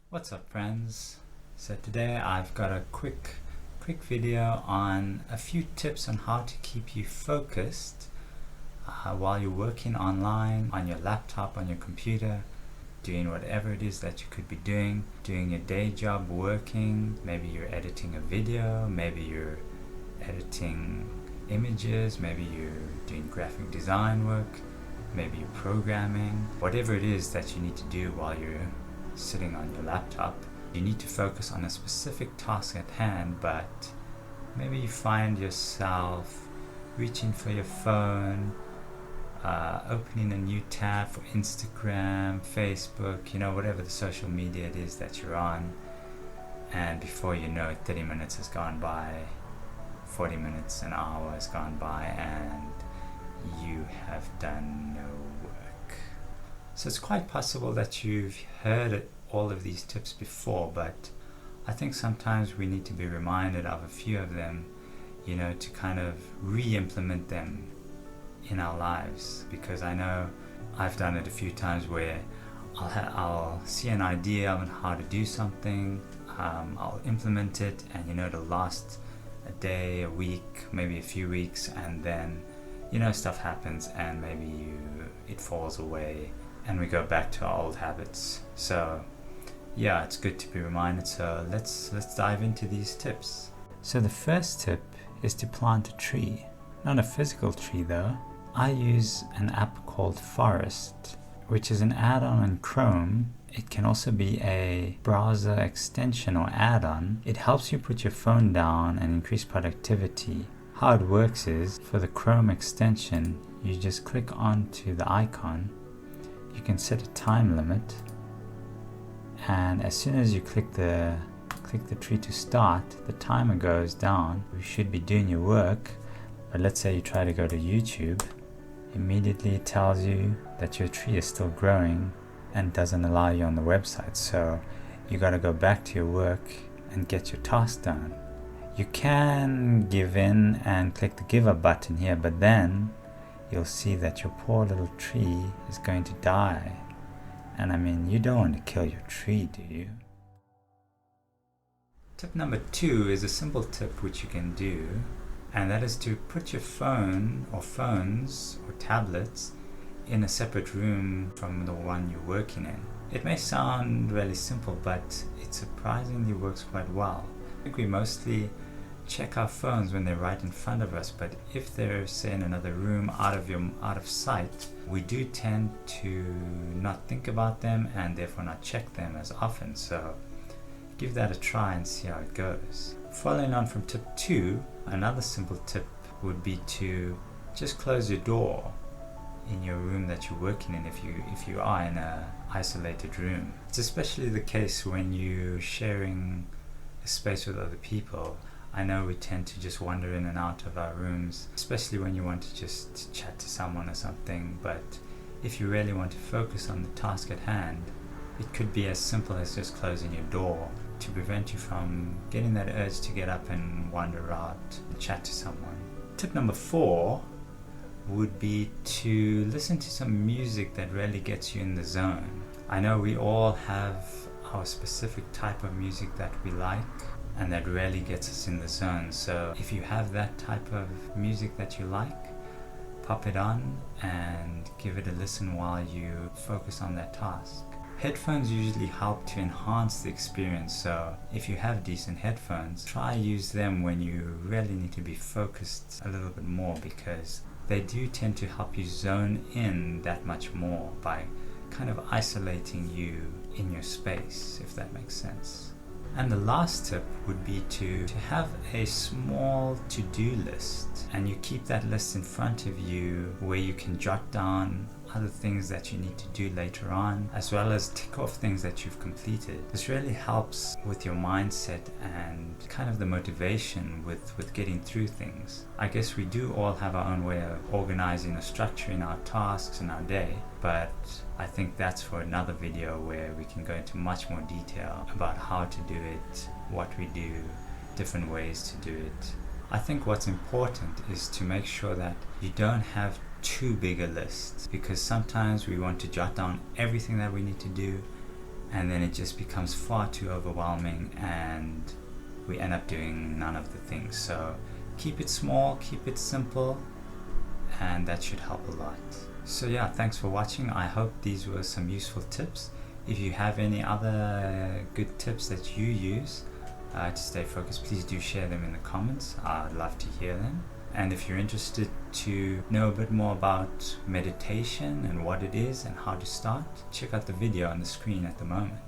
What's up, friends? So today I've got a quick video on a few tips on how to keep you focused while you're working online, on your laptop, on your computer, doing whatever it is that you could be doing your day job, working. Maybe you're editing a video, maybe you're editing images, maybe you're doing graphic design work, maybe you're programming. Whatever it is that you need to do while you're sitting on your laptop, you need to focus on a specific task at hand, but maybe you find yourself reaching for your phone, opening a new tab for Instagram, Facebook, whatever the social media it is that you're on, and before you know it, 30 minutes has gone by, 40 minutes, an hour has gone by, and you have done no work. So it's quite possible that you've heard all of these tips before, but I think sometimes we need to be reminded of a few of them, to kind of re-implement them in our lives, because I know I've done it a few times where I'll see an idea on how to do something, I'll implement it, and it'll last a day, a week, maybe a few weeks, and then stuff happens and maybe it falls away and we go back to our old habits. So yeah, it's good to be reminded. So let's dive into these tips. So the first tip is to plant a tree. Not a physical tree though. I use an app called Forest, which is an add-on in Chrome. It can also be a browser extension or add-on. It helps you put your phone down and increase productivity. How it works is, for the Chrome extension, you just click onto the icon. You can set a time limit, and as soon as you click the tree to start, the timer goes down. You should be doing your work, but let's say you try to go to YouTube, immediately it tells you that your tree is still growing and doesn't allow you on the website. So you got to go back to your work and get your task done. You can give in and click the give up button here, but then you'll see that your poor little tree is going to die. And I mean, you don't want to kill your tree, do you? Tip number 2 is a simple tip which you can do, and that is to put your phone or phones or tablets in a separate room from the one you're working in. It may sound really simple, but it surprisingly works quite well. I think we mostly check our phones when they're right in front of us, but if they're, say, in another room, out of sight, we do tend to not think about them and therefore not check them as often. So give that a try and see how it goes. Following on from tip 2, another simple tip would be to just close your door in your room that you're working in if you are in a isolated room. It's especially the case when you're sharing a space with other people. I know we tend to just wander in and out of our rooms, especially when you want to just chat to someone or something, but if you really want to focus on the task at hand, it could be as simple as just closing your door to prevent you from getting that urge to get up and wander out and chat to someone. Tip number 4 would be to listen to some music that really gets you in the zone. I know we all have our specific type of music that we like and that really gets us in the zone. So if you have that type of music that you like, pop it on and give it a listen while you focus on that task. Headphones usually help to enhance the experience, so if you have decent headphones, try use them when you really need to be focused a little bit more, because they do tend to help you zone in that much more by kind of isolating you in your space, if that makes sense. And the last tip would be to have a small to-do list, and you keep that list in front of you where you can jot down other things that you need to do later on, as well as tick off things that you've completed. This really helps with your mindset and kind of the motivation with getting through things. I guess we do all have our own way of organizing or structuring our tasks in our day, but I think that's for another video where we can go into much more detail about how to do it, what we do, different ways to do it. I think what's important is to make sure that you don't have too big a list, because sometimes we want to jot down everything that we need to do and then it just becomes far too overwhelming and we end up doing none of the things. So keep it small, keep it simple, and that should help a lot. So yeah, thanks for watching. I hope these were some useful tips. If you have any other good tips that you use to stay focused, please do share them in the comments. I'd love to hear them. And if you're interested to know a bit more about meditation and what it is and how to start, check out the video on the screen at the moment.